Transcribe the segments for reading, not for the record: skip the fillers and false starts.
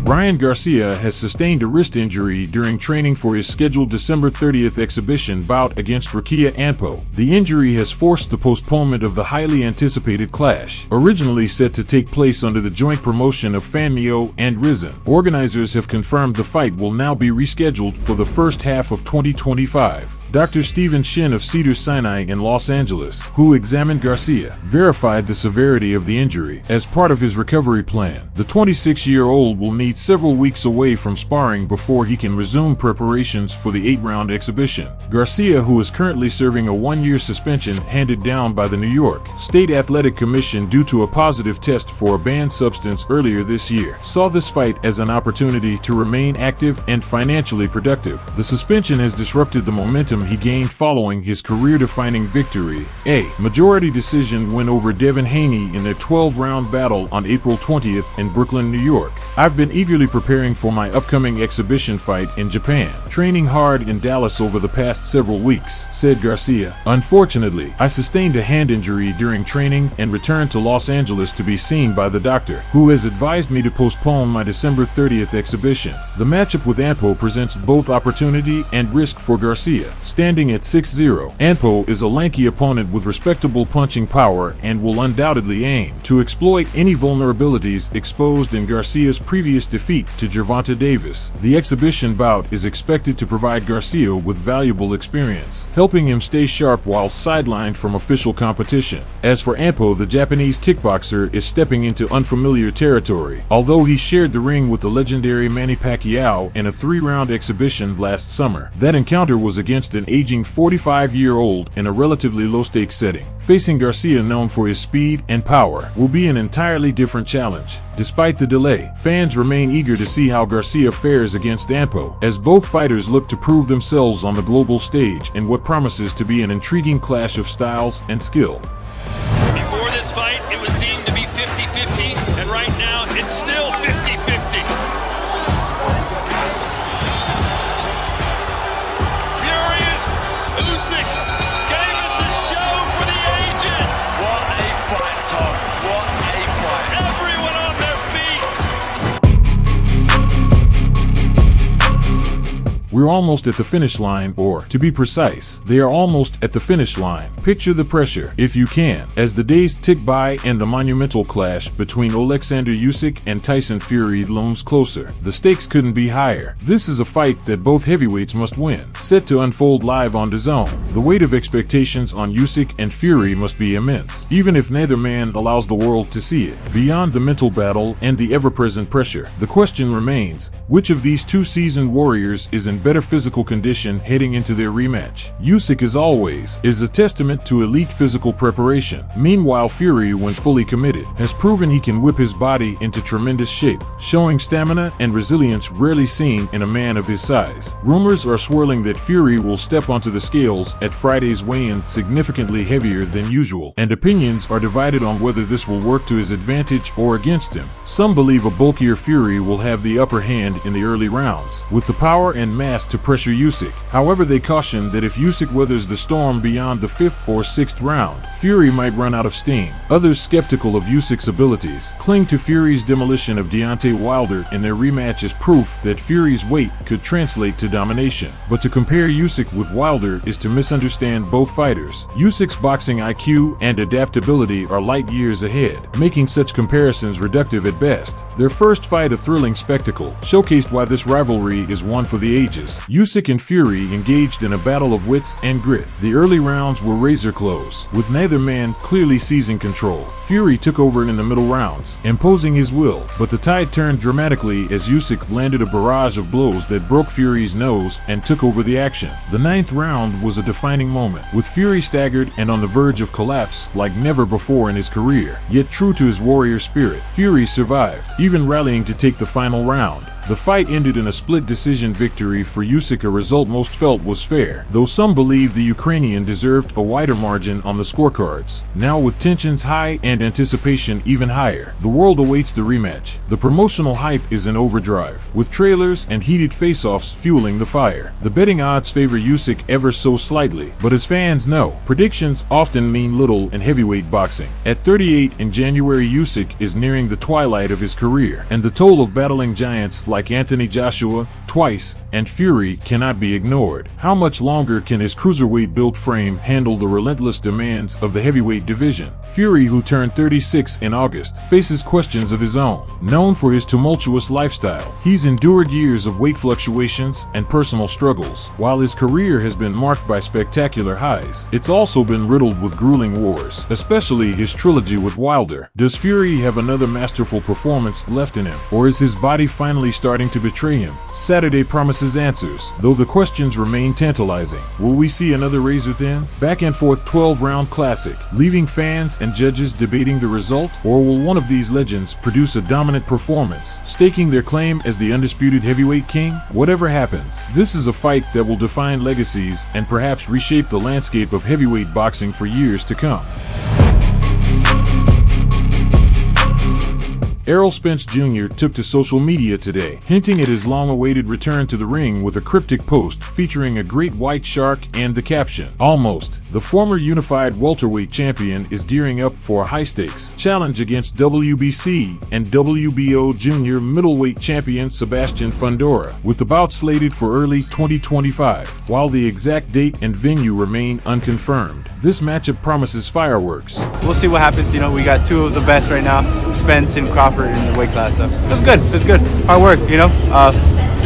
Ryan Garcia has sustained a wrist injury during training for his scheduled December 30th exhibition bout against Rukiya Anpo. The injury has forced the postponement of the highly anticipated clash, originally set to take place under the joint promotion of Fanmio and Rizin. Organizers have confirmed the fight will now be rescheduled for the first half of 2025. Dr. Stephen Shin of Cedars-Sinai in Los Angeles, who examined Garcia, verified the severity of the injury as part of his recovery plan. The 26-year-old will need several weeks away from sparring before he can resume preparations for the 8-round exhibition. Garcia, who is currently serving a 1-year suspension handed down by the New York State Athletic Commission due to a positive test for a banned substance earlier this year, saw this fight as an opportunity to remain active and financially productive. The suspension has disrupted the momentum he gained following his career-defining victory, a majority decision win over Devin Haney in their 12-round battle on April 20th in Brooklyn, New York. I've been eagerly preparing for my upcoming exhibition fight in Japan, training hard in Dallas over the past several weeks, said Garcia. Unfortunately, I sustained a hand injury during training and returned to Los Angeles to be seen by the doctor, who has advised me to postpone my December 30th exhibition. The matchup with Anpo presents both opportunity and risk for Garcia. Standing at 6-0, Anpo is a lanky opponent with respectable punching power and will undoubtedly aim to exploit any vulnerabilities exposed in Garcia's previous defeat to Gervonta Davis. The exhibition bout is expected to provide Garcia with valuable experience, helping him stay sharp while sidelined from official competition. As for Anpo, the Japanese kickboxer is stepping into unfamiliar territory. Although he shared the ring with the legendary Manny Pacquiao in a 3-round exhibition last summer, that encounter was against an aging 45-year-old in a relatively low-stakes setting. Facing Garcia, known for his speed and power, will be an entirely different challenge. Despite the delay, fans remain eager to see how Garcia fares against Anpo, as both fighters look to prove themselves on the global stage in what promises to be an intriguing clash of styles and skill. Before this fight, it was deemed to be 50-50, and right now, it's still 50-50. Usyk gave us a show for the ages. What a fight, Tom. What a fight. Everyone on their feet. We're almost at the finish line, or, to be precise, they are almost at the finish line. Picture the pressure, if you can, as the days tick by and the monumental clash between Alexander Usyk and Tyson Fury looms closer. The stakes couldn't be higher. This is a fight that both heavyweights must win. Set to unfold live on DAZN, the weight of expectations on Usyk and Fury must be immense, even if neither man allows the world to see it. Beyond the mental battle and the ever-present pressure, the question remains, which of these two seasoned warriors is in better physical condition heading into their rematch? Usyk, as always, is a testament to elite physical preparation. Meanwhile, Fury, when fully committed, has proven he can whip his body into tremendous shape, showing stamina and resilience rarely seen in a man of his size. Rumors are swirling that Fury will step onto the scales at Friday's weigh-in significantly heavier than usual, and opinions are divided on whether this will work to his advantage or against him. Some believe a bulkier Fury will have the upper hand in the early rounds, with the power and mass to pressure Usyk. However, they caution that if Usyk weathers the storm beyond the 5th or 6th round, Fury might run out of steam. Others, skeptical of Usyk's abilities, cling to Fury's demolition of Deontay Wilder in their rematch as proof that Fury's weight could translate to domination. But to compare Usyk with Wilder is to misunderstand both fighters. Usyk's boxing IQ and adaptability are light years ahead, making such comparisons reductive at best. Their first fight, a thrilling spectacle, showcased why this rivalry is one for the ages. Usyk and Fury engaged in a battle of wits and grit. The early rounds were razor close, with neither man clearly seizing control. Fury took over in the middle rounds, imposing his will, but the tide turned dramatically as Usyk landed a barrage of blows that broke Fury's nose and took over the action. The 9th round was a defining moment, with Fury staggered and on the verge of collapse like never before in his career. Yet true to his warrior spirit, Fury survived, even rallying to take the final round. The fight ended in a split decision victory for Usyk, a result most felt was fair, though some believe the Ukrainian deserved a wider margin on the scorecards. Now with tensions high and anticipation even higher, the world awaits the rematch. The promotional hype is in overdrive, with trailers and heated face-offs fueling the fire. The betting odds favor Usyk ever so slightly, but as fans know, predictions often mean little in heavyweight boxing. At 38 in January, Usyk is nearing the twilight of his career, and the toll of battling giants like Anthony Joshua, twice, and Fury cannot be ignored. How much longer can his cruiserweight-built frame handle the relentless demands of the heavyweight division? Fury, who turned 36 in August, faces questions of his own. Known for his tumultuous lifestyle, he's endured years of weight fluctuations and personal struggles. While his career has been marked by spectacular highs, it's also been riddled with grueling wars, especially his trilogy with Wilder. Does Fury have another masterful performance left in him, or is his body finally starting to betray him? Saturday promises answers, though the questions remain tantalizing. Will we see another razor-thin, back-and-forth 12-round classic, leaving fans and judges debating the result? Or will one of these legends produce a dominant performance, staking their claim as the undisputed heavyweight king? Whatever happens, this is a fight that will define legacies and perhaps reshape the landscape of heavyweight boxing for years to come. Errol Spence Jr. took to social media today, hinting at his long-awaited return to the ring with a cryptic post featuring a great white shark and the caption, "Almost." The former unified welterweight champion is gearing up for a high-stakes challenge against WBC and WBO junior middleweight champion Sebastian Fundora, with the bout slated for early 2025. While the exact date and venue remain unconfirmed, this matchup promises fireworks. We'll see what happens. You know, we got two of the best right now, Spence and Crawford in the weight class. So it's good. It's good. Hard work. You know,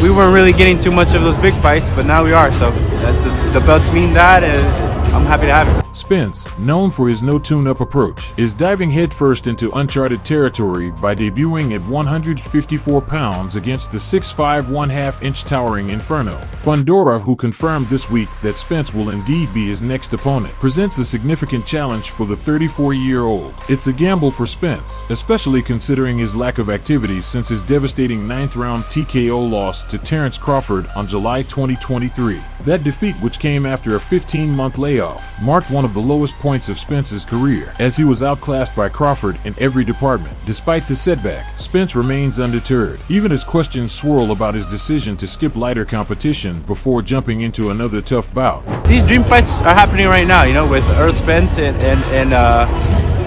we weren't really getting too much of those big fights, but now we are. So the belts mean that, and I'm happy to have it. Spence, known for his no-tune-up approach, is diving headfirst into uncharted territory by debuting at 154 pounds against the 6'5" 1/2-inch Towering Inferno. Fundora, who confirmed this week that Spence will indeed be his next opponent, presents a significant challenge for the 34-year-old. It's a gamble for Spence, especially considering his lack of activity since his devastating 9th-round TKO loss to Terrence Crawford on July 2023. That defeat, which came after a 15-month layoff, marked one of the lowest points of Spence's career, as he was outclassed by Crawford in every department. Despite the setback, Spence remains undeterred, even as questions swirl about his decision to skip lighter competition before jumping into another tough bout. These dream fights are happening right now, you know, with Errol Spence and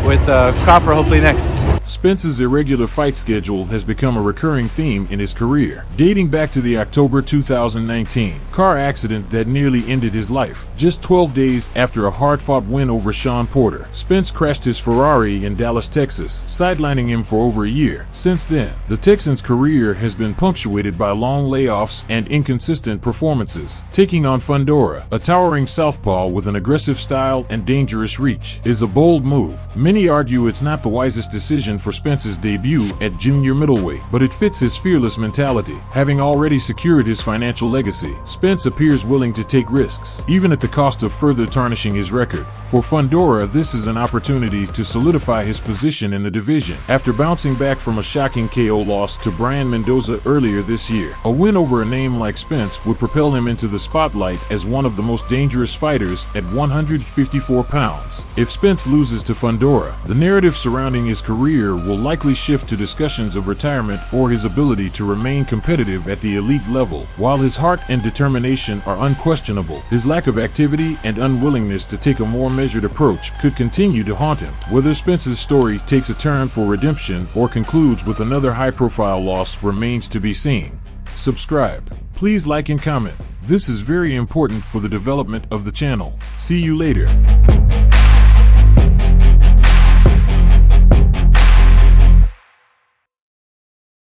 with Crawford hopefully next. Spence's irregular fight schedule has become a recurring theme in his career, dating back to the October 2019 car accident that nearly ended his life. Just 12 days after a hard-fought win over Sean Porter, Spence crashed his Ferrari in Dallas, Texas, sidelining him for over a year. Since then, the Texan's career has been punctuated by long layoffs and inconsistent performances. Taking on Fundora, a towering southpaw with an aggressive style and dangerous reach, is a bold move. Many argue it's not the wisest decision for Spence's debut at junior middleweight, but it fits his fearless mentality. Having already secured his financial legacy, Spence appears willing to take risks, even at the cost of further tarnishing his record. For Fundora, this is an opportunity to solidify his position in the division. After bouncing back from a shocking KO loss to Brian Mendoza earlier this year, a win over a name like Spence would propel him into the spotlight as one of the most dangerous fighters at 154 pounds. If Spence loses to Fundora, the narrative surrounding his career will likely shift to discussions of retirement or his ability to remain competitive at the elite level. While his heart and determination are unquestionable, his lack of activity and unwillingness to take a more measured approach could continue to haunt him. Whether Spence's story takes a turn for redemption or concludes with another high-profile loss remains to be seen. Subscribe. Please like and comment. This is very important for the development of the channel. See you later.